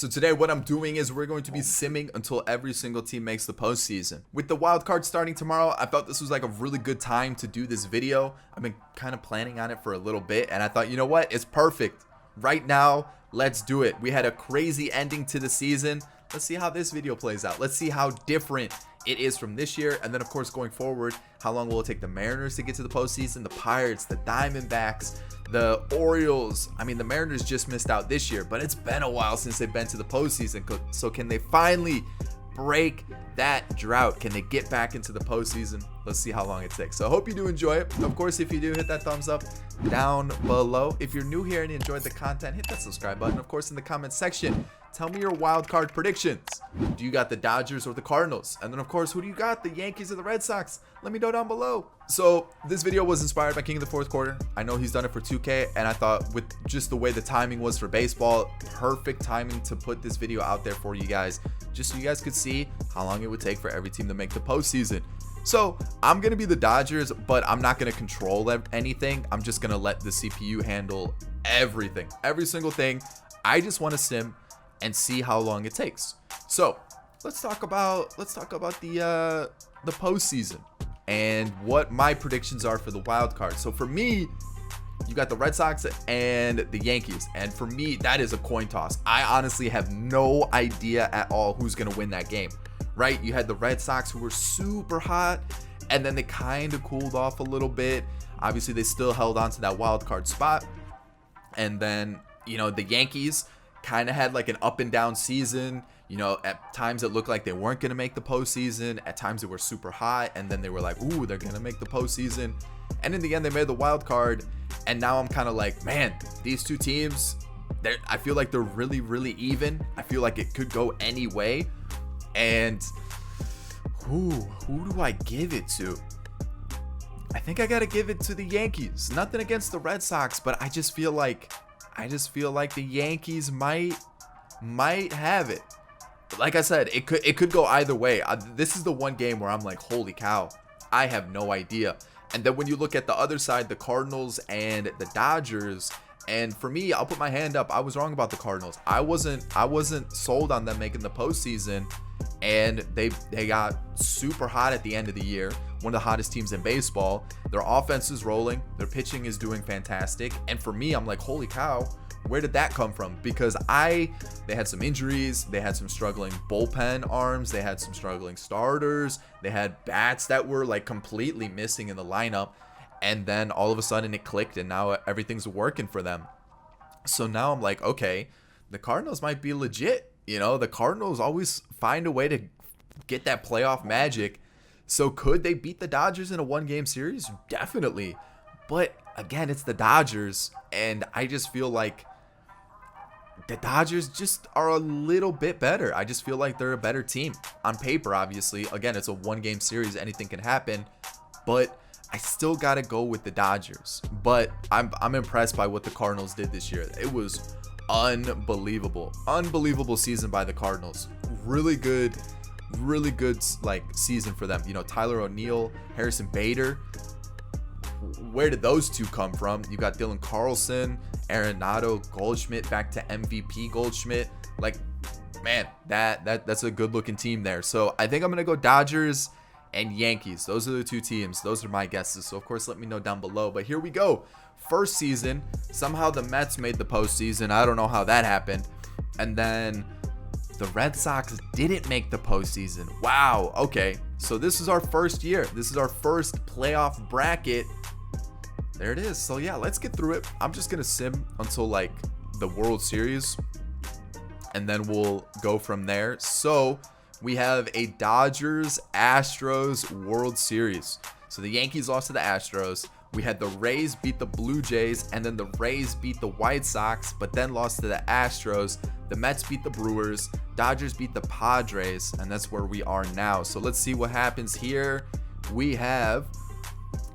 So today what I'm doing is we're going to be simming until every single team makes the postseason. With the wild card starting tomorrow, I thought this was like a really good time to do this video. I've been kind of planning on it for a little bit, and I thought, you know what, it's perfect. Right now, let's do it. We had a crazy ending to the season. Let's see how this video plays out. Let's see how different it is from this year, and then of course going forward, how long will it take the Mariners to get to the postseason, the Pirates, the Diamondbacks, the Orioles. I mean, the Mariners just missed out this year, but it's been a while since they've been to the postseason. So can they finally break that drought? Can they get back into the postseason? Let's see how long it takes. So I hope you do enjoy it. Of course, if you do, hit that thumbs up down below. If you're new here and you enjoyed the content, hit that subscribe button. Of course, in the comment section, tell me your wild card predictions. Do you got the Dodgers or the Cardinals? And then of course, who do you got? The Yankees or the Red Sox? Let me know down below. So this video was inspired by King of the Fourth Quarter. I know he's done it for 2K, and I thought with just the way the timing was for baseball, perfect timing to put this video out there for you guys, just so you guys could see how long it would take for every team to make the postseason. So I'm going to be the Dodgers, but I'm not going to control anything. I'm just going to let the CPU handle everything, every single thing. I just want to sim and see how long it takes. So let's talk about the postseason and what my predictions are for the wild card. So for me, you got the Red Sox and the Yankees, and for me that is a coin toss. I honestly have no idea at all who's gonna win that game, right? You had the Red Sox, who were super hot, and then they kind of cooled off a little bit. Obviously they still held on to that wild card spot, and then, you know, the Yankees kind of had like an up and down season. You know, at times it looked like they weren't going to make the postseason. At times they were super hot, and then they were like, ooh, they're going to make the postseason. And in the end, they made the wild card. And now I'm kind of like, man, these two teams, I feel like they're really, really even. I feel like it could go any way. And who do I give it to? I think I got to give it to the Yankees. Nothing against the Red Sox, but I just feel like the Yankees might have it. Like I said, it could go either way. This is the one game where I'm like, holy cow, I have no idea. And then when you look at the other side, the Cardinals and the Dodgers, and for me, I'll put my hand up, I was wrong about the Cardinals. I wasn't sold on them making the postseason, and they got super hot at the end of the year. One of the hottest teams in baseball. Their offense is rolling, their pitching is doing fantastic, and for me, I'm like, holy cow, where did that come from? Because they had some injuries, they had some struggling bullpen arms, they had some struggling starters, they had bats that were like completely missing in the lineup, and then all of a sudden it clicked, and now everything's working for them. So now I'm like, okay, the Cardinals might be legit. You know, the Cardinals always find a way to get that playoff magic. So could they beat the Dodgers in a one-game series? Definitely. But again, it's the Dodgers, and I just feel like the Dodgers just are a little bit better. I just feel like they're a better team on paper. Obviously, again, it's a one-game series, anything can happen, but I still gotta go with the Dodgers. But I'm impressed by what the Cardinals did this year. It was unbelievable season by the Cardinals. Really good like season for them. You know, Tyler O'Neill, Harrison Bader. Where did those two come from? You got Dylan Carlson, Arenado, Goldschmidt, back to MVP Goldschmidt. Like, man, that's a good looking team there. So I think I'm gonna go Dodgers and Yankees. Those are the two teams. Those are my guesses. So of course, let me know down below. But here we go. First season, somehow the Mets made the postseason. I don't know how that happened. And then the Red Sox didn't make the postseason. Wow. Okay. So this is our first year. This is our first playoff bracket. There it is. So yeah, let's get through it. I'm just going to sim until like the World Series, and then we'll go from there. So we have a Dodgers Astros World Series. So the Yankees lost to the Astros. We had the Rays beat the Blue Jays, and then the Rays beat the White Sox, but then lost to the Astros. The Mets beat the Brewers, Dodgers beat the Padres, and that's where we are now. So let's see what happens here. We have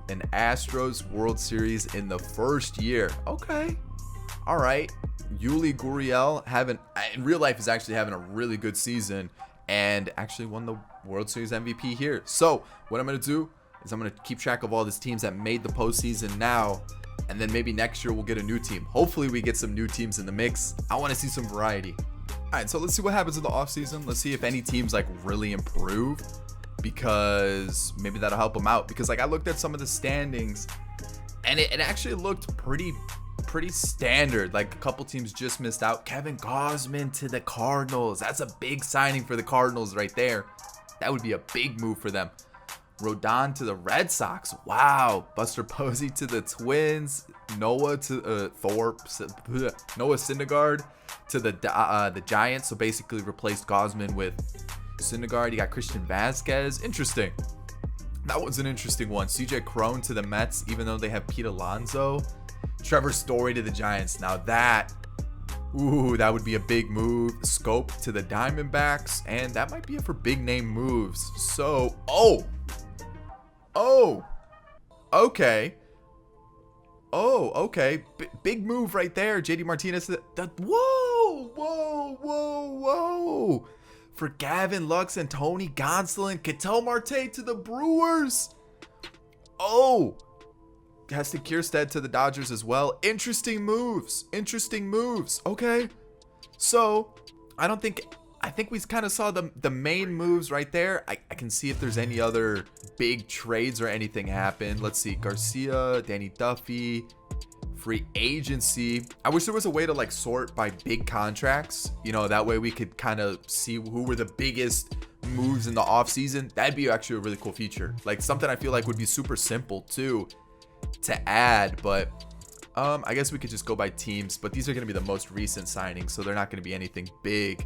an Astros World Series in the first year. Okay. All right. Yuli Gurriel in real life is actually having a really good season and actually won the World Series MVP here. So what I'm going to do is I'm going to keep track of all these teams that made the postseason now, and then maybe next year we'll get a new team. Hopefully we get some new teams in the mix. I want to see some variety. All right, so let's see what happens in the offseason. Let's see if any teams like really improve, because maybe that'll help them out. Because like I looked at some of the standings and it actually looked pretty standard. Like a couple teams just missed out. Kevin Gausman to the Cardinals. That's a big signing for the Cardinals right there. That would be a big move for them. Rodon to the Red Sox. Wow. Buster Posey to the Twins. Noah to Noah Syndergaard to the Giants. So basically replaced Gausman with Syndergaard. You got Christian Vasquez. Interesting. That was an interesting one. CJ Cron to the Mets, even though they have Pete Alonso. Trevor Story to the Giants. Now that would be a big move. Scope to the Diamondbacks, and that might be it for big name moves. So, okay. Big move right there. JD Martinez. Whoa. For Gavin Lux and Tony Gonsolin. Ketel Marte to the Brewers. Heston Kjerstad to the Dodgers as well. Interesting moves. Okay. So, I think we kind of saw the main moves right there. I can see if there's any other big trades or anything happen. Let's see. Garcia, Danny Duffy, free agency. I wish there was a way to like sort by big contracts. You know, that way we could kind of see who were the biggest moves in the offseason. That'd be actually a really cool feature. Like something I feel like would be super simple too to add, but I guess we could just go by teams. But these are going to be the most recent signings, so they're not going to be anything big.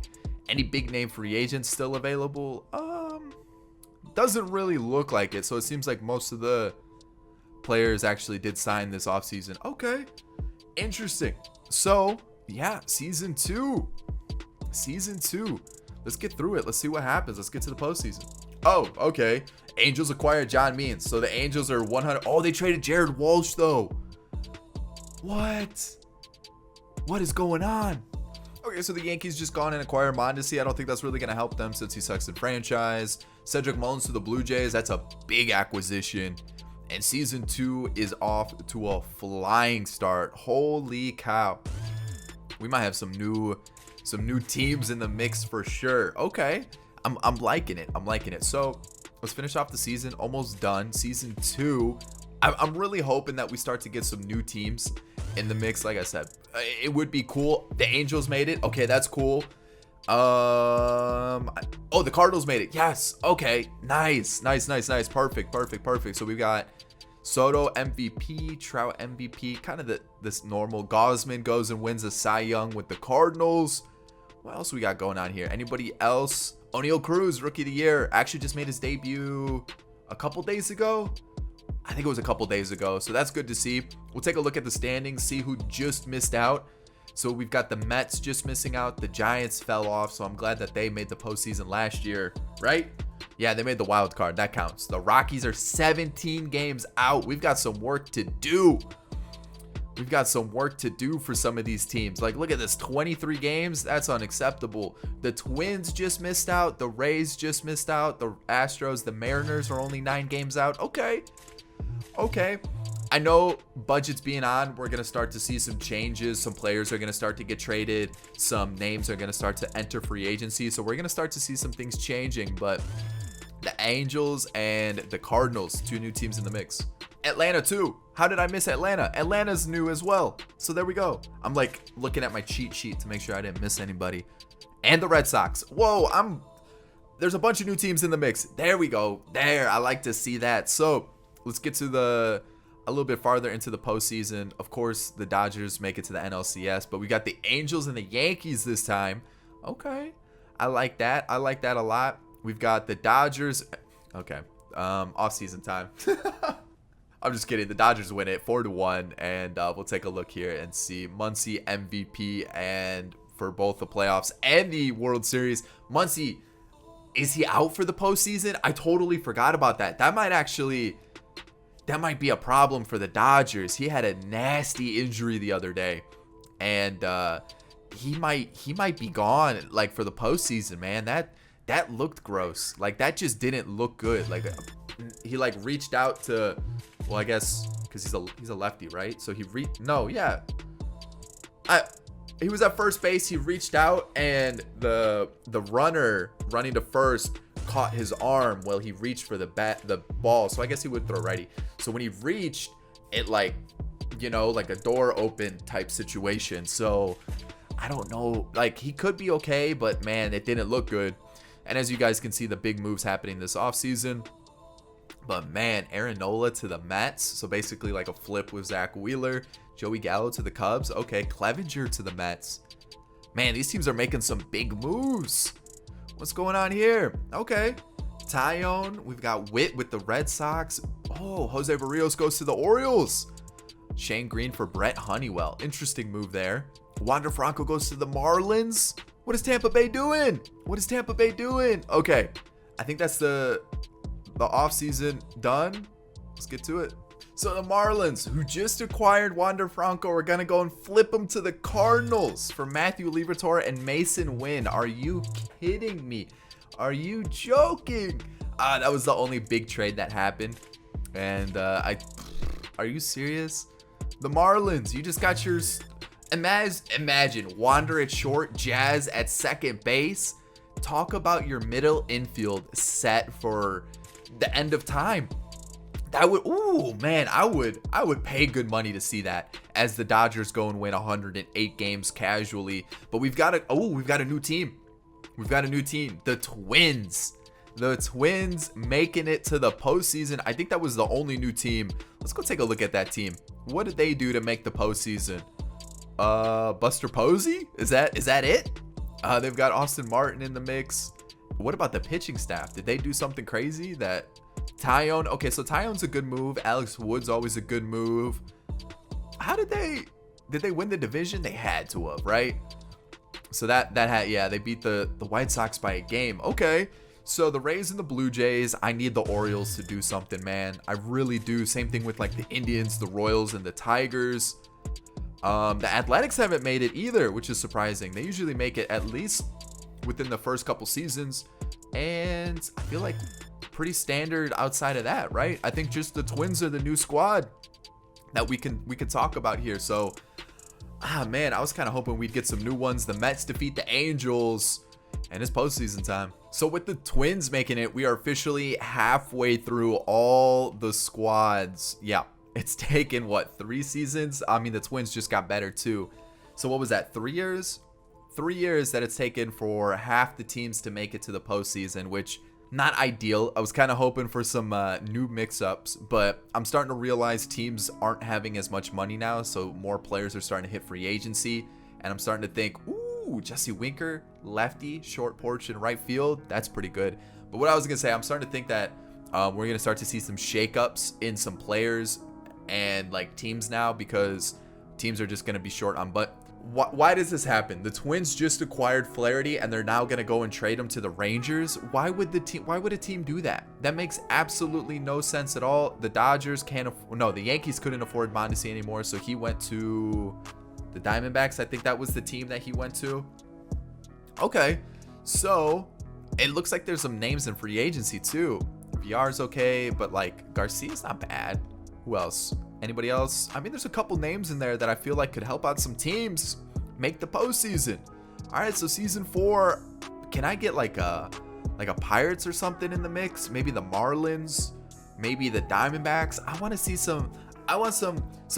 Any big name free agents still available? Doesn't really look like it. So it seems like most of the players actually did sign this offseason. Okay, interesting. So yeah, season two. Let's get through it. Let's see what happens. Let's get to the postseason. Okay. Angels acquired John Means. So the Angels are 100. They traded Jared Walsh though. What is going on? Okay, so the Yankees just gone and acquired Mondesi. I don't think that's really going to help them since he sucks in franchise. Cedric Mullins to the Blue Jays. That's a big acquisition. And season 2 is off to a flying start. Holy cow. We might have some new teams in the mix for sure. Okay. I'm liking it. So let's finish off the season. Almost done. Season 2. I'm really hoping that we start to get some new teams in the mix. Like I said, it would be cool. The Angels made it. Okay, that's cool. The Cardinals made it. Yes. Okay. Nice. Perfect. So we've got Soto MVP, Trout MVP, kind of this normal. Gausman goes and wins a Cy Young with the Cardinals. What else we got going on here? Anybody else? O'Neal Cruz, Rookie of the Year, actually just made his debut a couple days ago. I think it was a couple days ago, so that's good to see. We'll take a look at the standings, see who just missed out. So we've got the Mets just missing out. The Giants fell off, so I'm glad that they made the postseason last year, right? Yeah, they made the wild card. That counts. The Rockies are 17 games out. We've got some work to do. For some of these teams. Like, look at this, 23 games. That's unacceptable. The Twins just missed out. The Rays just missed out. The Astros, the Mariners are only 9 games out. Okay. I know budgets being on, we're going to start to see some changes. Some players are going to start to get traded. Some names are going to start to enter free agency. So we're going to start to see some things changing. But the Angels and the Cardinals, 2 new teams in the mix. Atlanta too. How did I miss Atlanta? Atlanta's new as well. So there we go. I'm like looking at my cheat sheet to make sure I didn't miss anybody. And the Red Sox. There's a bunch of new teams in the mix. There we go. I like to see that. So let's get to a little bit farther into the postseason. Of course, the Dodgers make it to the NLCS, but we got the Angels and the Yankees this time. Okay. I like that a lot. We've got the Dodgers. Okay. Off-season time. I'm just kidding. The Dodgers win it 4-1, and we'll take a look here and see Muncy MVP, and for both the playoffs and the World Series. Muncy, is he out for the postseason? I totally forgot about that. That might be a problem for the Dodgers. He had a nasty injury the other day, and he might be gone like for the postseason, man. That looked gross. Like, that just didn't look good. Like, he like reached out to, well, I guess because he's a lefty, right? So he he was at first base. He reached out, and the runner running to first caught his arm while he reached for the ball. So I guess he would throw righty. So when he reached, it like, you know, like a door open type situation. So I don't know, like he could be okay, but man, it didn't look good. And as you guys can see, the big moves happening this offseason. But man, Aaron Nola to the Mets. So basically like a flip with Zach Wheeler. Joey Gallo to the Cubs. Okay, Clevenger to the Mets. Man, these teams are making some big moves. What's going on here? Okay. Tyone. We've got Witt with the Red Sox. Oh, Jose Barrios goes to the Orioles. Shane Green for Brett Honeywell. Interesting move there. Wander Franco goes to the Marlins. What is Tampa Bay doing? What is Tampa Bay doing? Okay. I think that's the offseason done. Let's get to it. So the Marlins, who just acquired Wander Franco, are going to go and flip him to the Cardinals for Matthew Liberatore and Mason Wynn. Are you kidding me? Are you joking? That was the only big trade that happened. And are you serious? The Marlins, you just got yours. Imagine Wander at short, Jazz at second base. Talk about your middle infield set for the end of time. That would, ooh man, I would pay good money to see that as the Dodgers go and win 108 games casually. But we've got a new team. We've got a new team. The Twins. The Twins making it to the postseason. I think that was the only new team. Let's go take a look at that team. What did they do to make the postseason? Buster Posey? Is that it? They've got Austin Martin in the mix. What about the pitching staff? Did they do something crazy? That Tyone? Okay, so Tyone's a good move. Alex Wood's always a good move. How did they win the division? They had to have, right? So that had, yeah, they beat the White Sox by a game. Okay. So the Rays and the Blue Jays, I need the Orioles to do something, man. I really do. Same thing with like the Indians, the Royals, and the Tigers. The Athletics haven't made it either, which is surprising. They usually make it at least within the first couple seasons, and I feel like pretty standard outside of that, right? I think just the Twins are the new squad that we can talk about here. So, man, I was kind of hoping we'd get some new ones. The Mets defeat the Angels, and it's postseason time. So with the Twins making it, we are officially halfway through all the squads. Yeah. It's taken, what, 3 seasons? I mean, the Twins just got better, too. So what was that, 3 years? 3 years that it's taken for half the teams to make it to the postseason, which, not ideal. I was kind of hoping for some new mix-ups, but I'm starting to realize teams aren't having as much money now, so more players are starting to hit free agency, and I'm starting to think, ooh, Jesse Winker, lefty, short porch in right field, that's pretty good. But what I was going to say, I'm starting to think that we're going to start to see some shakeups in some players and like teams now, because teams are just going to be short on. But why does this happen? The Twins just acquired Flaherty and they're now going to go and trade him to the Rangers. Why would a team do that? That makes absolutely no sense at all. The Dodgers the Yankees couldn't afford Mondesi anymore, so he went to the Diamondbacks. I think that was the team that he went to. Okay, so it looks like there's some names in free agency too. VR's okay, but like Garcia's not bad. Who else? Anybody else? I mean, there's a couple names in there that I feel like could help out some teams make the postseason. All right, so season 4, can I get like a Pirates or something in the mix? Maybe the Marlins, maybe the Diamondbacks. I want to see some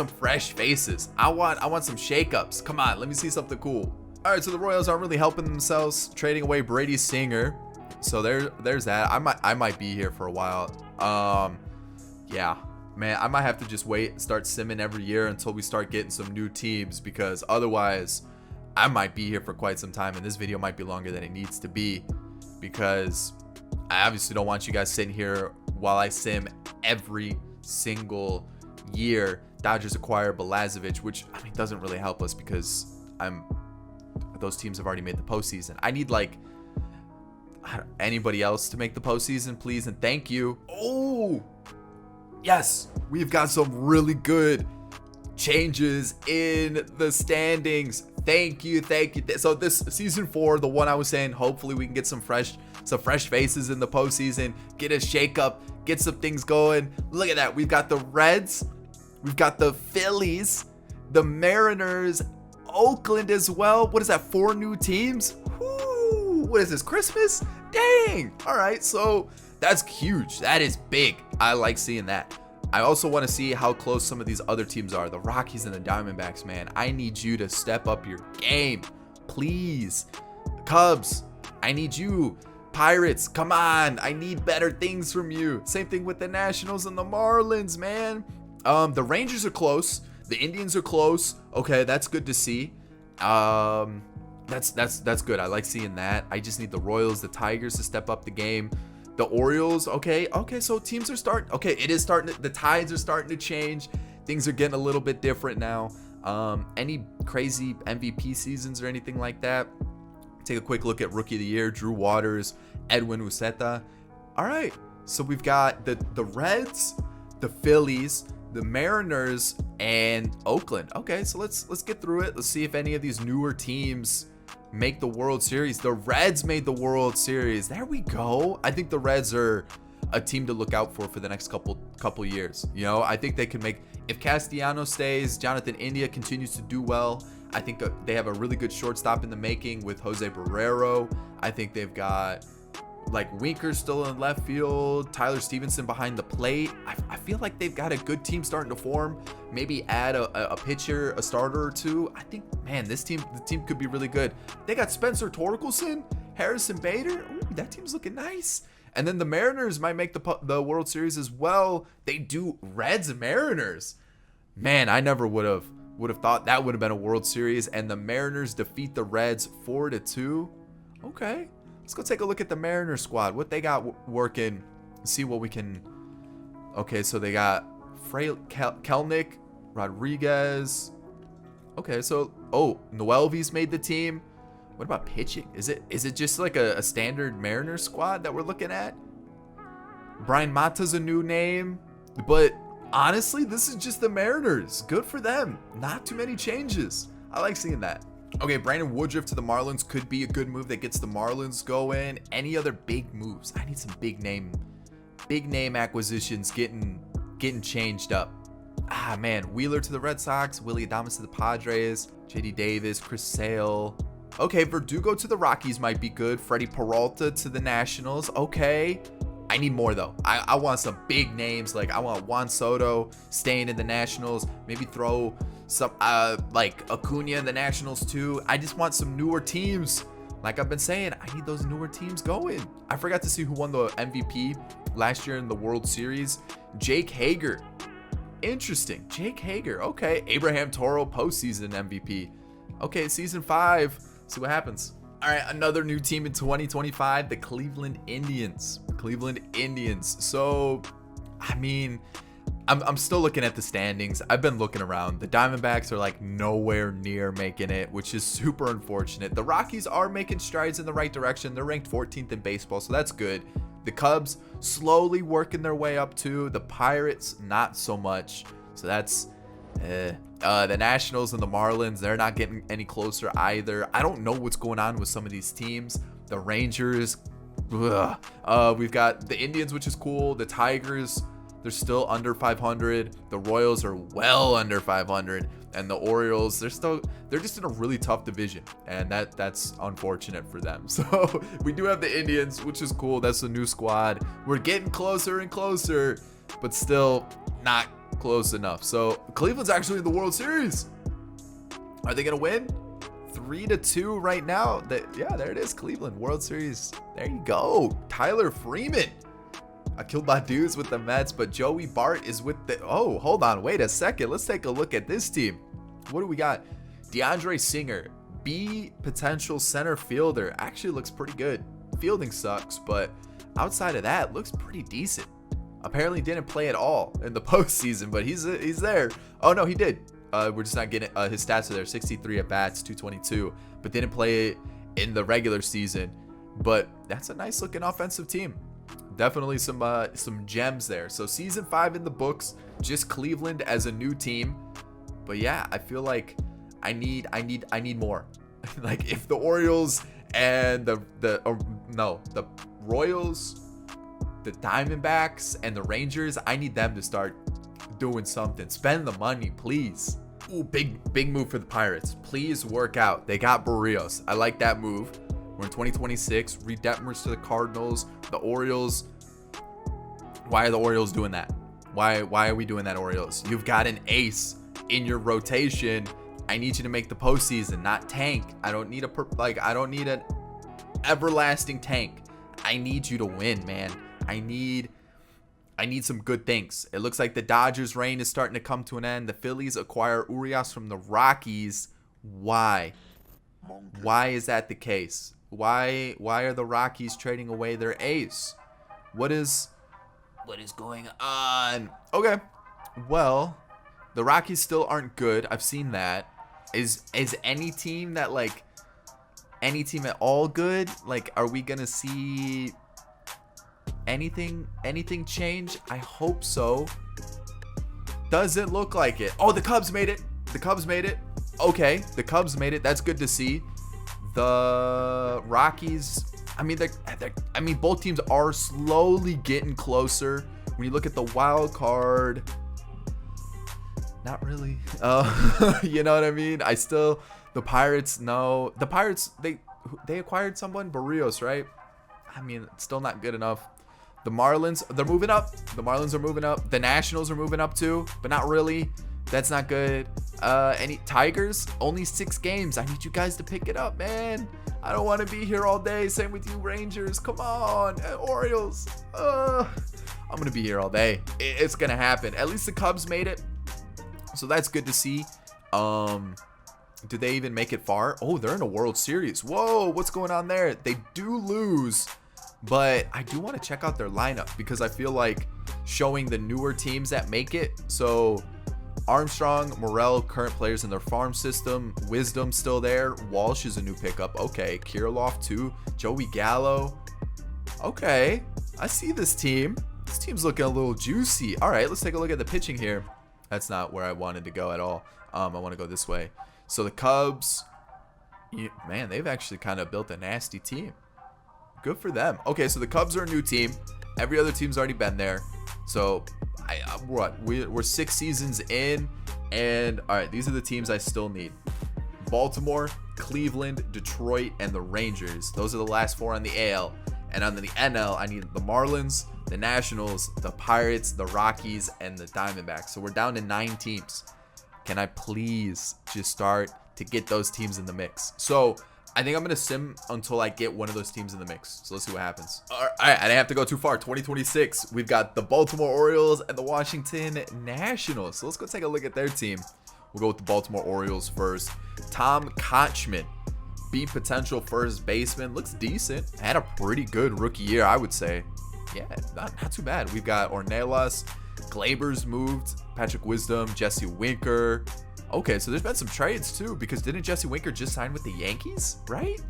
fresh faces. I want some shakeups. Come on, let me see something cool. All right, so the Royals aren't really helping themselves, trading away Brady Singer. So there's that. I might be here for a while. Yeah. Man, I might have to just wait and start simming every year until we start getting some new teams, because otherwise I might be here for quite some time, and this video might be longer than it needs to be, because I obviously don't want you guys sitting here while I sim every single year. Dodgers acquire Balazovic, which I mean doesn't really help us because those teams have already made the postseason. I need like anybody else to make the postseason, please and thank you. Oh, yes, we've got some really good changes in the standings. Thank you. So this season 4, the one I was saying, hopefully we can get some fresh faces in the postseason, get a shakeup, get some things going. Look at that. We've got the Reds, we've got the Phillies, the Mariners. Oakland as well. What is that, 4 new teams? Whoo, what is this, Christmas? Dang. All right, so that's huge. That is big. I like seeing that. I also want to see how close some of these other teams are. The Rockies and the Diamondbacks, man. I need you to step up your game, please. Cubs, I need you. Pirates, come on. I need better things from you. Same thing with the Nationals and the Marlins, man. The Rangers are close. The Indians are close. Okay, that's good to see. That's good. I like seeing that. I just need the Royals, the Tigers to step up the game. The Orioles, okay, so teams are starting. Okay, it is starting. The tides are starting to change. Things are getting a little bit different now. Any crazy MVP seasons or anything like that? Take a quick look at Rookie of the Year, Drew Waters, Edwin Uceta. All right, so we've got the Reds, the Phillies, the Mariners, and Oakland. Okay, so let's get through it. Let's see if any of these newer teams make the World Series. The Reds made the World Series. There we go. I think the Reds are a team to look out for the next couple years. You know, I think they can make, if Castellanos stays, Jonathan India continues to do well. I think they have a really good shortstop in the making with Jose Barrero. I think they've got like Winker still in left field, Tyler Stevenson behind the plate. I feel like they've got a good team starting to form. Maybe add a pitcher, a starter or two. I think, man, the team could be really good. They got Spencer Torkelson, Harrison Bader. Ooh, that team's looking nice. And then the Mariners might make the World Series as well. They do. Reds and Mariners. Man, I never would have thought that would have been a World Series. And the Mariners defeat the Reds 4-2. Okay. Let's go take a look at the Mariners squad. What they got working. See what we can. Okay, so they got Kelnick, Rodriguez. Okay, so Noelvi's made the team. What about pitching? Is it just like a standard Mariners squad that we're looking at? Brian Mata's a new name, but honestly, this is just the Mariners. Good for them. Not too many changes. I like seeing that. Okay, Brandon Woodruff to the Marlins could be a good move that gets the Marlins going. Any other big moves? I need some big name acquisitions getting changed up. Ah, man. Wheeler to the Red Sox, Willie Adames to the Padres, JD Davis, Chris Sale. Okay, Verdugo to the Rockies might be good. Freddie Peralta to the Nationals. Okay. I need more though. I want some big names. Like I want Juan Soto staying in the Nationals. Maybe throw some like Acuna in the Nationals too. I just want some newer teams. Like I've been saying, I need those newer teams going. I forgot to see who won the MVP last year in the World Series. Jake Hager. Interesting. Jake Hager. Okay. Abraham Toro postseason MVP. Okay, season 5. See what happens. All right, another new team in 2025, the Cleveland Indians. So, I mean, I'm still looking at the standings. I've been looking around. The Diamondbacks are like nowhere near making it, which is super unfortunate. The Rockies are making strides in the right direction. They're ranked 14th in baseball, so that's good. The Cubs slowly working their way up too. The Pirates, not so much. So that's the Nationals and the Marlins, they're not getting any closer either. I don't know what's going on with some of these teams. The Rangers, we've got the Indians, which is cool. The Tigers, they're still under 500. The Royals are well under 500, and the Orioles, they're just in a really tough division, and that's unfortunate for them. So we do have the Indians, which is cool. That's the new squad. We're getting closer and closer, but still not close enough. So Cleveland's actually in the World Series. Are they gonna win? 3-2 right now. Yeah, there it is. Cleveland World Series. There you go. Tyler Freeman. Akil Badu's with the Mets, but Joey Bart is with the. Oh, hold on. Wait a second. Let's take a look at this team. What do we got? DeAndre Singer, B potential center fielder. Actually looks pretty good. Fielding sucks, but outside of that, looks pretty decent. Apparently didn't play at all in the postseason, but he's there. Oh no, he did. We're just not getting his stats are there. 63 at bats, 222, but didn't play in the regular season. But that's a nice looking offensive team. Definitely some gems there. So season 5 in the books. Just Cleveland as a new team. But yeah, I feel like I need more. Like if the Orioles and the Royals, the Diamondbacks and the Rangers, I need them to start doing something. Spend the money, please. Ooh, big move for the Pirates. Please work out. They got Barrios. I like that move. We're in 2026. Reed Detmers to the Cardinals. The Orioles. Why are the Orioles doing that? Why are we doing that, Orioles? You've got an ace in your rotation. I need you to make the postseason, not tank. I don't need I don't need an everlasting tank. I need you to win, man. I need some good things. It looks like the Dodgers' reign is starting to come to an end. The Phillies acquire Urias from the Rockies. Why? Why is that the case? Why are the Rockies trading away their ace? What is going on? Okay. Well, the Rockies still aren't good. I've seen that. Is any team that any team at all good? Like, are we gonna see anything change? I hope so. Doesn't look like it. Oh, the Cubs made it. The Cubs made it. Okay, the Cubs made it. That's good to see. The Rockies, I mean, both teams are slowly getting closer. When you look at the wild card, not really. You know what I mean? The Pirates, no. The Pirates, they acquired someone, Barrios, right? I mean, it's still not good enough. The Marlins, they're moving up. The Marlins are moving up. The Nationals are moving up too, but not really. That's not good. Any Tigers, only 6 games. I need you guys to pick it up, man. I don't want to be here all day. Same with you, Rangers. Come on, Orioles. I'm gonna be here all day. It's gonna happen. At least the Cubs made it, so that's good to see. Did they even make it far? Oh, they're in a World Series. Whoa, what's going on there? They do lose, but I do want to check out their lineup because I feel like showing the newer teams that make it. So Armstrong, Morel, current players in their farm system. Wisdom still there. Walsh is a new pickup. Okay, Kirilloff too. Joey Gallo. Okay, I see this team. This team's looking a little juicy. All right, let's take a look at the pitching here. That's not where I wanted to go at all. I want to go this way. So the Cubs, man, they've actually kind of built a nasty team. Good for them. Okay, so the Cubs are a new team. Every other team's already been there. So we're 6 seasons in, and all right, these are the teams I still need: Baltimore, Cleveland, Detroit, and the Rangers. Those are the last 4 on the AL. And on the NL, I need the Marlins, the Nationals, the Pirates, the Rockies, and the Diamondbacks. So we're down to 9 teams. Can I please just start to get those teams in the mix? So I think I'm going to sim until I get one of those teams in the mix. So let's see what happens. All right, I didn't have to go too far. 2026, we've got the Baltimore Orioles and the Washington Nationals. So let's go take a look at their team. We'll go with the Baltimore Orioles first. Tom Kochman, B potential first baseman. Looks decent. Had a pretty good rookie year, I would say. Yeah, not too bad. We've got Ornelas. Glaber's moved. Patrick Wisdom. Jesse Winker. Okay, so there's been some trades too, because didn't Jesse Winker just sign with the Yankees, right?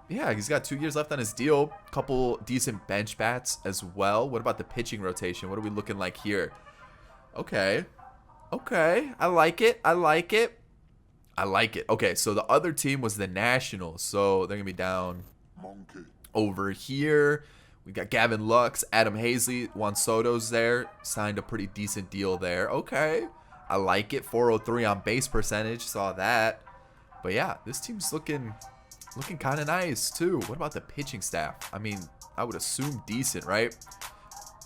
Yeah, he's got 2 years left on his deal. Couple decent bench bats as well. What about the pitching rotation? What are we looking like here? Okay. I like it. Okay, so the other team was the Nationals. So they're going to be down over here. We got Gavin Lux, Adam Hazley, Juan Soto's there. Signed a pretty decent deal there. Okay. I like it. 403 on base percentage. Saw that. But yeah, this team's looking kind of nice too. What about the pitching staff? I mean, I would assume decent, right?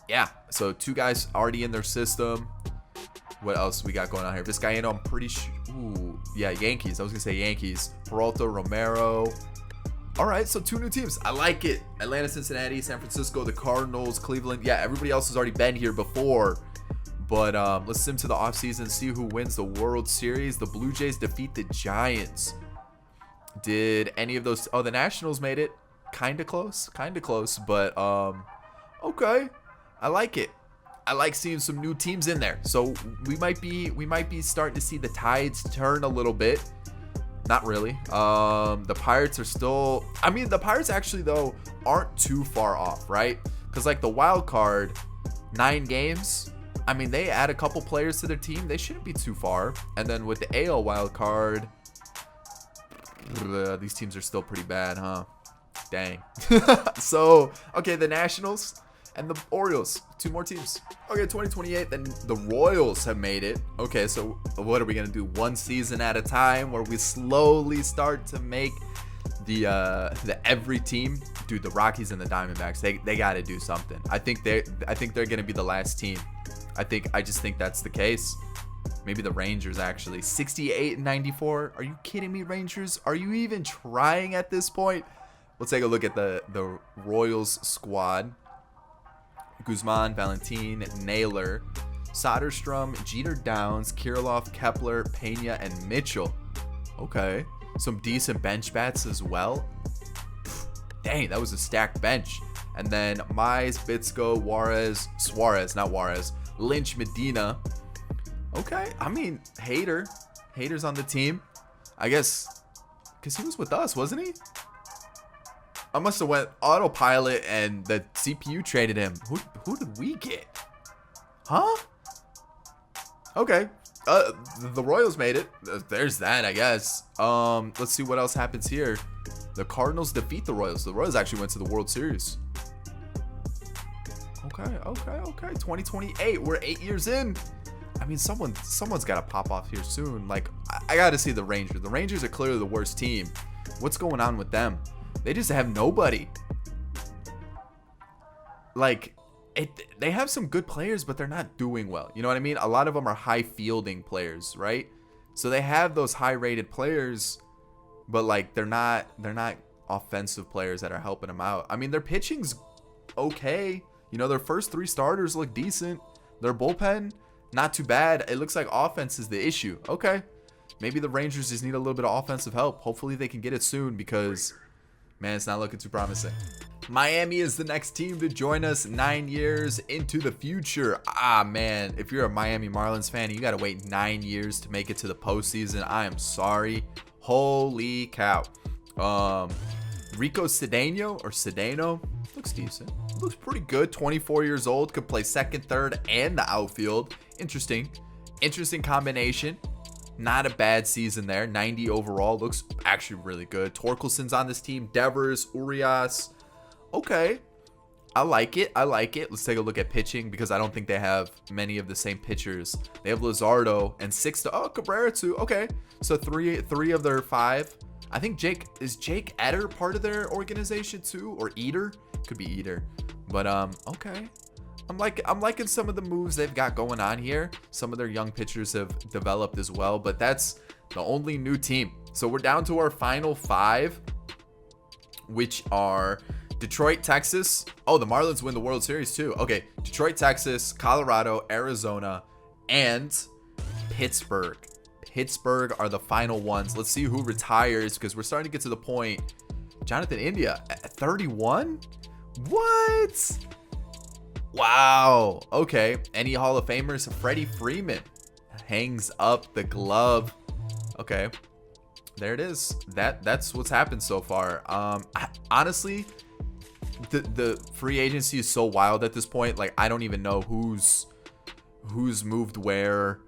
Yeah. So 2 guys already in their system. What else we got going on here? Vizcaino, I'm pretty sure. Ooh, yeah, Yankees. I was going to say Yankees. Peralta, Romero. All right, so 2 new teams. I like it. Atlanta, Cincinnati, San Francisco, the Cardinals, Cleveland. Yeah, everybody else has already been here before. But let's sim to the offseason, see who wins the World Series. The Blue Jays defeat the Giants. Did any of those... Oh, the Nationals made it. Kind of close. But, okay. I like it. I like seeing some new teams in there. So we might be starting to see the tides turn a little bit. Not really. The Pirates are still... I mean, the Pirates actually, though, aren't too far off, right? Because, like, the wild card, 9 games... I mean, they add a couple players to their team. They shouldn't be too far. And then with the AL wild card, these teams are still pretty bad, huh? Dang. So, okay, the Nationals and the Orioles. 2 more teams. Okay, 2028, then the Royals have made it. Okay, so what are we gonna do? 1 season at a time, where we slowly start to make the every team. Dude, the Rockies and the Diamondbacks, they got to do something. I think they're gonna be the last team. I just think that's the case. Maybe the Rangers, actually. 68 and 94. Are you kidding me, Rangers? Are you even trying at this point? We'll take a look at the Royals squad. Guzman, Valentin, Naylor, Soderstrom, Jeter Downs, Kirilloff, Kepler, Pena, and Mitchell. Okay. Some decent bench bats as well. Dang, that was a stacked bench. And then Mize, Bitsko, Suarez, not Juarez, Lynch, Medina. Okay, I mean, Hader's on the team, I guess, because he was with us, wasn't he? I must have went autopilot and the CPU traded him. Who did we get? Huh? Okay, the Royals made it. There's that, I guess. Let's see what else happens here. The Cardinals defeat the Royals. The Royals actually went to the World Series. Okay. 2028, we're 8 years in. I mean, someone's got to pop off here soon. Like, I got to see the Rangers. The Rangers are clearly the worst team. What's going on with them? They just have nobody. Like, they have some good players, but they're not doing well. You know what I mean? A lot of them are high fielding players, right? So they have those high rated players, but like they're not offensive players that are helping them out. I mean, their pitching's okay. You know, their first 3 starters look decent. Their bullpen, not too bad. It looks like offense is the issue. Okay. Maybe the Rangers just need a little bit of offensive help. Hopefully they can get it soon, because, man, it's not looking too promising. Miami is the next team to join us 9 years into the future. Ah, man, if you're a Miami Marlins fan, you got to wait 9 years to make it to the postseason. I am sorry. Holy cow. Rico Cedeno looks decent. Looks pretty good. 24 years old. Could play second, third, and the outfield. Interesting combination. Not a bad season there. 90 overall. Looks actually really good. Torkelson's on this team. Devers, Urias. Okay. I like it. Let's take a look at pitching, because I don't think they have many of the same pitchers. They have Luzardo and Cabrera too. Okay. So three of their 5. I think Jake Eder part of their organization too, or Eder? Could be Eder. But okay. I'm liking some of the moves they've got going on here. Some of their young pitchers have developed as well, but that's the only new team. So we're down to our final 5, which are Detroit, Texas. Oh, the Marlins win the World Series too. Okay, Detroit, Texas, Colorado, Arizona, and Pittsburgh. Pittsburgh are the final ones. Let's see who retires, because we're starting to get to the point. Jonathan India at 31? What? Wow. Okay. Any Hall of Famers? Freddie Freeman hangs up the glove. Okay. There it is. That's what's happened so far. Honestly, the free agency is so wild at this point. Like, I don't even know who's moved where,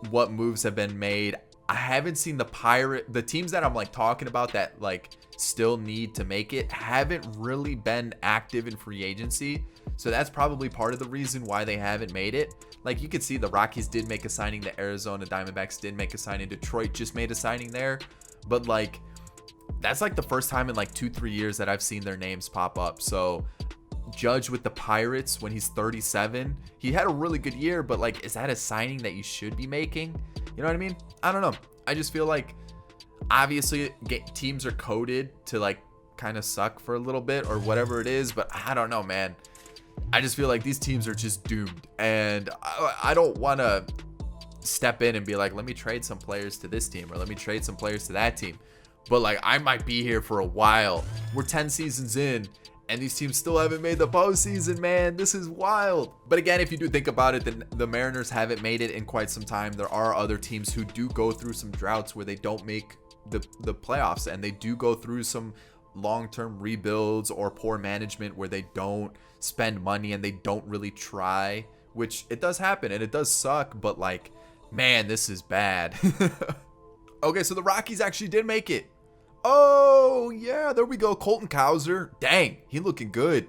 what moves have been made. I haven't seen the teams that I'm like talking about that like still need to make it haven't really been active in free agency. So that's probably part of the reason why they haven't made it. Like, you could see the Rockies did make a signing, the Arizona Diamondbacks did make a signing, Detroit just made a signing there. But like, that's like the first time in like 2-3 years that I've seen their names pop up. So Judge with the Pirates when he's 37, he had a really good year, but like, is that a signing that you should be making? You know what I mean? I don't know. I just feel like obviously teams are coded to like kind of suck for a little bit or whatever it is, but I don't know, man. I just feel like these teams are just doomed, and I don't want to step in and be like, let me trade some players to this team or let me trade some players to that team. But like, I might be here for a while. We're 10 seasons in, and these teams still haven't made the postseason, man. This is wild. But again, if you do think about it, then the Mariners haven't made it in quite some time. There are other teams who do go through some droughts where they don't make the playoffs, and they do go through some long-term rebuilds or poor management where they don't spend money and they don't really try, which it does happen and it does suck, but like, man, this is bad. Okay, so the Rockies actually did make it. Oh yeah, there we go. Colton Cowser, dang, he looking good.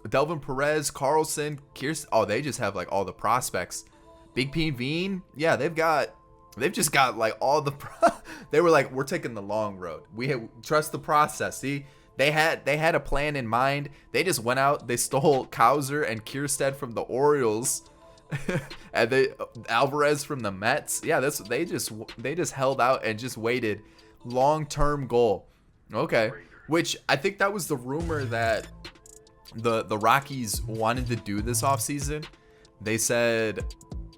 Delvin Perez, Carlson, Kirsten. Oh, they just have like all the prospects. Big P Veen. Yeah, they've just got like all the they were like, we're taking the long road. Trust the process. See, they had a plan in mind. They just went out, they stole Cowser and Kierstead from the Orioles. And Alvarez from the Mets. Yeah, they just held out and just waited. Long-term goal. Okay. Which I think that was the rumor that the Rockies wanted to do this offseason. They said,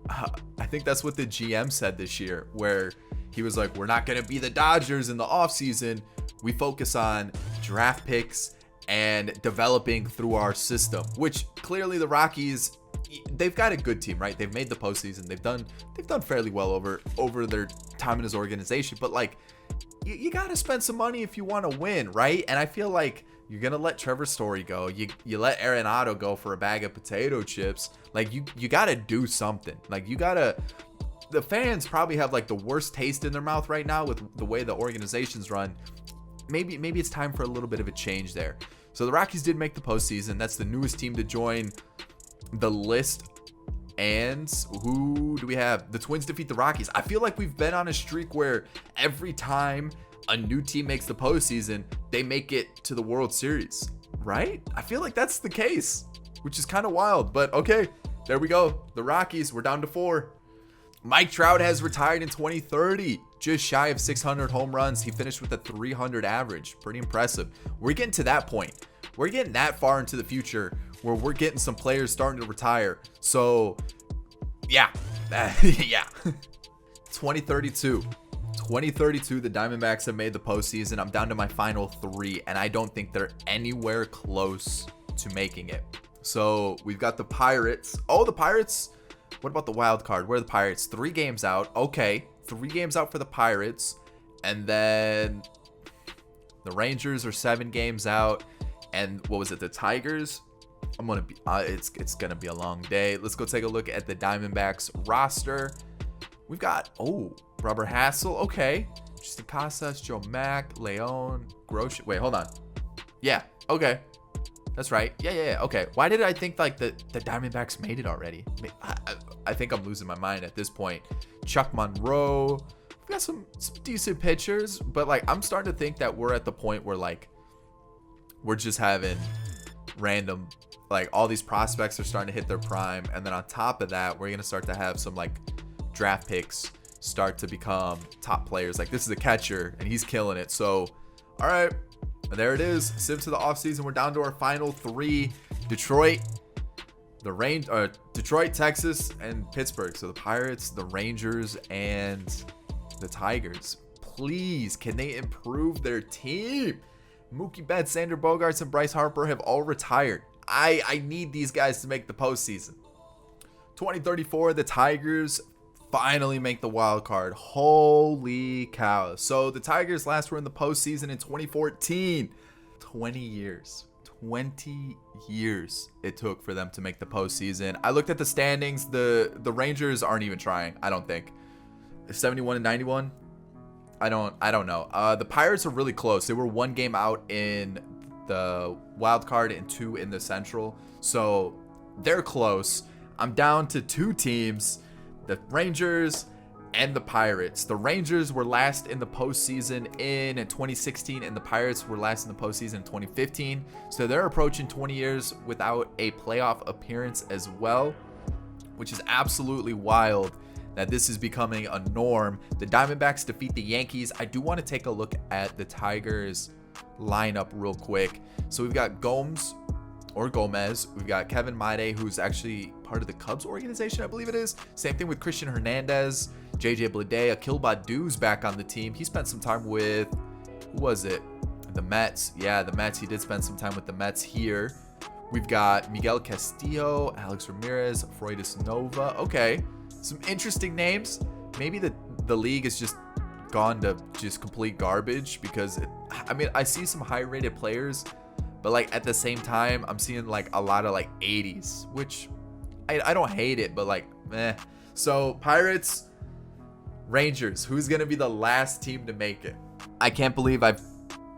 I think that's what the GM said this year, where he was like, we're not going to be the Dodgers in the offseason. We focus on draft picks and developing through our system, which clearly the Rockies, they've got a good team, right? They've made the postseason. They've done fairly well over their time in his organization, but like, you got to spend some money if you want to win, right? And I feel like you're going to let Trevor Story go. You let Arenado go for a bag of potato chips. Like, you got to do something. Like, the fans probably have like the worst taste in their mouth right now with the way the organization's run. Maybe it's time for a little bit of a change there. So the Rockies did make the postseason. That's the newest team to join the list. And who do we have? The Twins defeat the Rockies. I feel like we've been on a streak where every time a new team makes the postseason, they make it to the World Series, right? I feel like that's the case, which is kind of wild. But okay, there we go. The Rockies, we're down to 4. Mike Trout has retired in 2030, just shy of 600 home runs. He finished with a 300 average. Pretty impressive. We're getting to that point. We're getting that far into the future where we're getting some players starting to retire. So, yeah. Yeah. 2032, the Diamondbacks have made the postseason. I'm down to my final 3, and I don't think they're anywhere close to making it. So, we've got the Pirates. Oh, the Pirates. What about the wild card? Where are the Pirates? 3 games out. Okay. 3 games out for the Pirates. And then the Rangers are 7 games out. And what was it? The Tigers? I'm gonna be. It's gonna be a long day. Let's go take a look at the Diamondbacks roster. We've got Robert Hassel. Okay, Justin Casas, Joe Mack, Leon, Grosh. Wait, hold on. Yeah. Okay, that's right. Yeah. Okay. Why did I think like the Diamondbacks made it already? I think I'm losing my mind at this point. Chuck Monroe. We've got some decent pitchers, but like I'm starting to think that we're at the point where like we're just having random, like all these prospects are starting to hit their prime, and then on top of that we're gonna start to have some like draft picks start to become top players. Like this is a catcher and he's killing it. So all right, there it is. Sim to the offseason. We're down to our final 3. Detroit, Texas, and Pittsburgh. So the Pirates, the Rangers, and the Tigers. Please, can they improve their team? Mookie Betts, Sander Bogarts, and Bryce Harper have all retired. I need these guys to make the postseason. 2034, the Tigers finally make the wild card. Holy cow. So the Tigers last were in the postseason in 2014. 20 years. 20 years it took for them to make the postseason. I looked at the standings. The Rangers aren't even trying, I don't think. 71 and 91. I don't know. The Pirates are really close. They were 1 game out in the wild card and 2 in the Central. So they're close. I'm down to 2 teams, the Rangers and the Pirates. The Rangers were last in the postseason in 2016, and the Pirates were last in the postseason in 2015. So they're approaching 20 years without a playoff appearance as well, which is absolutely wild that this is becoming a norm. The Diamondbacks defeat the Yankees. I do want to take a look at the Tigers lineup real quick. So we've got Gomez. We've got Kevin Maide, who's actually part of the Cubs organization, I believe it is. Same thing with Christian Hernandez, JJ Bleday. Akil Badu's back on the team. He spent some time with, who was it? The Mets. Yeah, the Mets. He did spend some time with the Mets here. We've got Miguel Castillo, Alex Ramirez, Freudis Nova. Okay, some interesting names. Maybe the league is just gone to just complete garbage because I see some high rated players, but like at the same time I'm seeing like a lot of like 80s, which I don't hate it, but like meh. So Pirates, Rangers, who's gonna be the last team to make it? I can't believe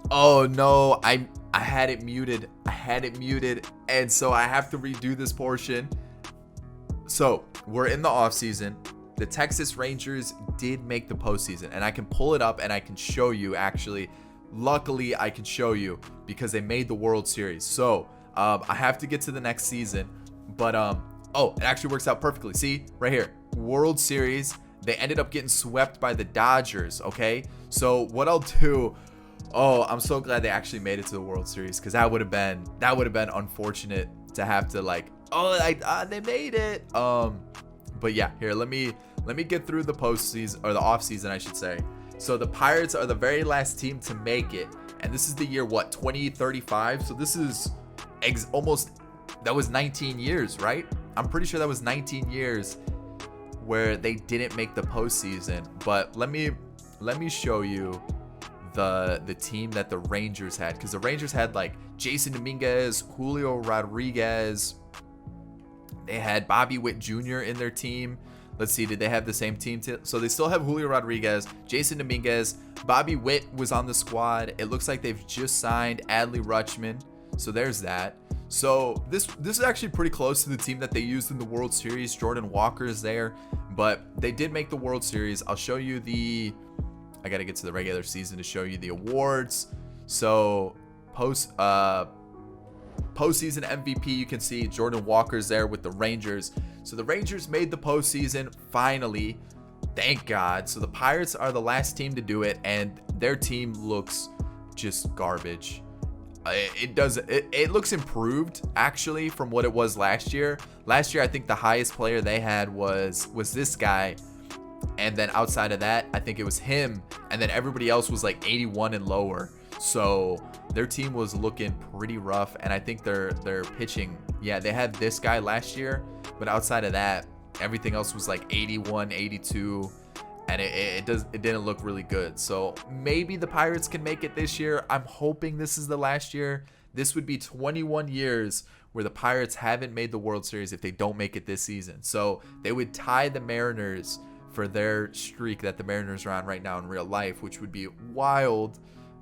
oh no, I had it muted. I had it muted, and so I have to redo this portion. So we're in the offseason. The Texas Rangers did make the postseason, and I can pull it up and I can show you. Actually, luckily I can show you because they made the World Series. So I have to get to the next season, but oh, it actually works out perfectly. See right here, World Series. They ended up getting swept by the Dodgers. Okay, so what I'll do, oh, I'm so glad they actually made it to the World Series, because that would have been unfortunate to have to like, oh, they made it. But yeah, here, let me get through the postseason, or the offseason, I should say. So the Pirates are the very last team to make it, and this is the year, what, 2035? So this is almost, that was 19 years, right? I'm pretty sure that was 19 years where they didn't make the postseason. But let me show you the team that the Rangers had, because the Rangers had like Jason Dominguez, Julio Rodriguez. They had Bobby Witt Jr. in their team. Let's see, did they have the same team? So they still have Julio Rodriguez, Jason Dominguez, Bobby Witt was on the squad. It looks like they've just signed Adley Rutschman. So there's that. So this is actually pretty close to the team that they used in the World Series. Jordan Walker is there, but they did make the World Series. I'll show you I got to get to the regular season to show you the awards. So postseason MVP, you can see Jordan Walker's there with the Rangers. So the Rangers made the postseason finally, thank God. So the Pirates are the last team to do it, and their team looks just garbage. It looks improved actually from what it was last year. Last year, I think the highest player they had was this guy, and then outside of that, I think it was him, and then everybody else was like 81 and lower. So their team was looking pretty rough, and I think their pitching, yeah, they had this guy last year, but outside of that, everything else was like 81, 82, and it didn't look really good. So maybe the Pirates can make it this year. I'm hoping this is the last year. This would be 21 years where the Pirates haven't made the World Series if they don't make it this season. So they would tie the Mariners for their streak that the Mariners are on right now in real life, which would be wild.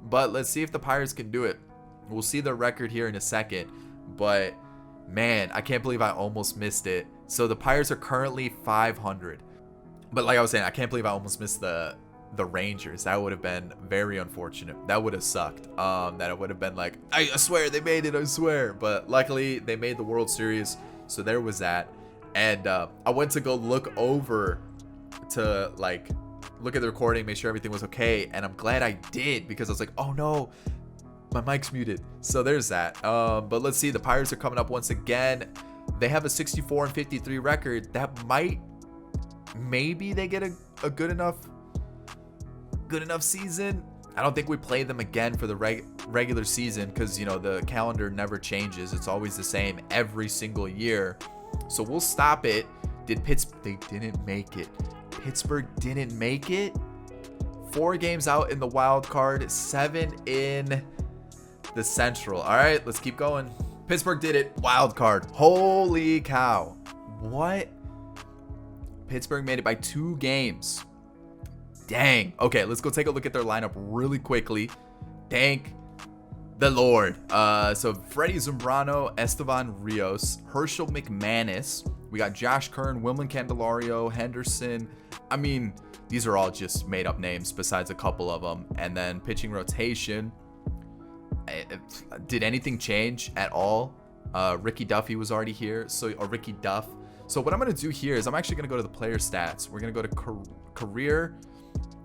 But let's see if the Pirates can do it. We'll see their record here in a second. But man, I can't believe I almost missed it. So the Pirates are currently 500. But like I was saying, I can't believe I almost missed the Rangers. That would have been very unfortunate. That would have sucked. That it would have been like, I swear they made it, I swear. But luckily they made the World Series. So there was that. And I went to go look over to like look at the recording, make sure everything was okay, and I'm glad I did, because I was like, oh no, my mic's muted. So there's that. But let's see, the Pirates are coming up once again. They have a 64-53 record. That maybe they get a good enough season. I don't think we play them again for the regular season, because you know the calendar never changes. It's always the same every single year. So we'll stop it. They didn't make it. Pittsburgh didn't make it. 4 games out in the wild card, 7 in the Central. All right, let's keep going. Pittsburgh did it. Wild card. Holy cow. What? Pittsburgh made it by 2 games. Dang. Okay, let's go take a look at their lineup really quickly. Thank the Lord. So Freddie Zambrano, Estevan Rios, Herschel McManus. We got Josh Kern, Wilman Candelario, Henderson. I mean, these are all just made up names besides a couple of them. And then pitching rotation. Did anything change at all? Ricky Duffy was already here. Or Ricky Duff. So what I'm going to do here is I'm actually going to go to the player stats. We're going to go to career.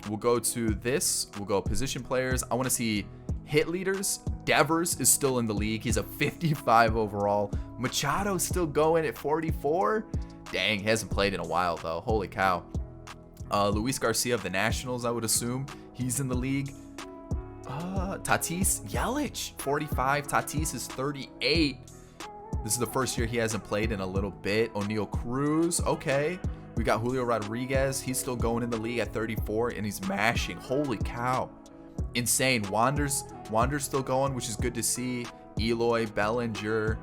We'll go to this. We'll go position players. I want to see hit leaders. Devers is still in the league. He's a 55 overall. Machado's still going at 44. Dang, he hasn't played in a while though. Holy cow. Luis Garcia of the Nationals, I would assume. He's in the league. Tatis Yelich, 45. Tatis is 38. This is the first year he hasn't played in a little bit. O'Neal Cruz, okay. We got Julio Rodriguez. He's still going in the league at 34, and he's mashing. Holy cow. Insane. Wander's still going, which is good to see. Eloy, Bellinger,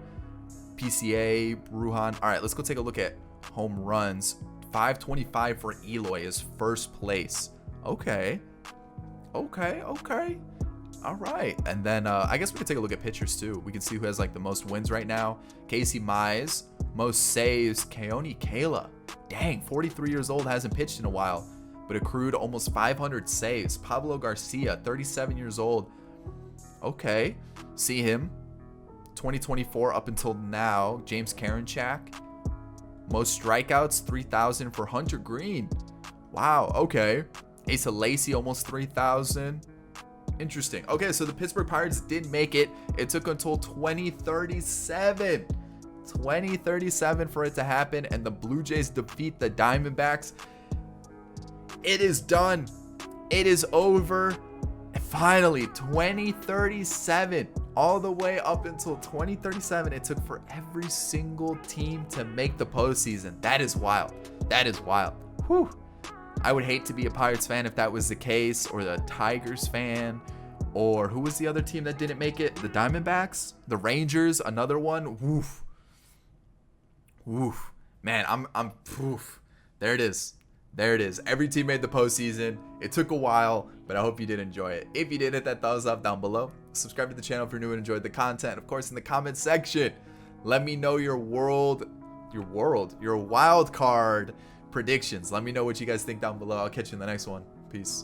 PCA, Brujan. All right, let's go take a look at home runs. 525 for Eloy is first place. Okay. All right. And then I guess we could take a look at pitchers too. We can see who has like the most wins right now. Casey Mize, most saves. Keone Kela. Dang, 43 years old, hasn't pitched in a while, but accrued almost 500 saves. Pablo Garcia, 37 years old. Okay. See him. 2024 up until now. James Karinchak. Most strikeouts, 3,000 for Hunter Green. Wow. Okay. Asa Lacy, almost 3,000. Interesting. Okay, so the Pittsburgh Pirates did make it. It took until 2037 for it to happen, and the Blue Jays defeat the Diamondbacks. It is done. It is over. And finally, 2037, all the way up until 2037, it took for every single team to make the postseason. That is wild. That is wild. Whew. I would hate to be a Pirates fan if that was the case, or the Tigers fan, or who was the other team that didn't make it? The Diamondbacks, the Rangers, another one. Woof. Woof. Man, I'm poof. There it is. There it is. Every team made the postseason. It took a while, but I hope you did enjoy it. If you did, hit that thumbs up down below. Subscribe to the channel if you're new and enjoyed the content. Of course, in the comment section, let me know your wild card predictions. Let me know what you guys think down below. I'll catch you in the next one. Peace.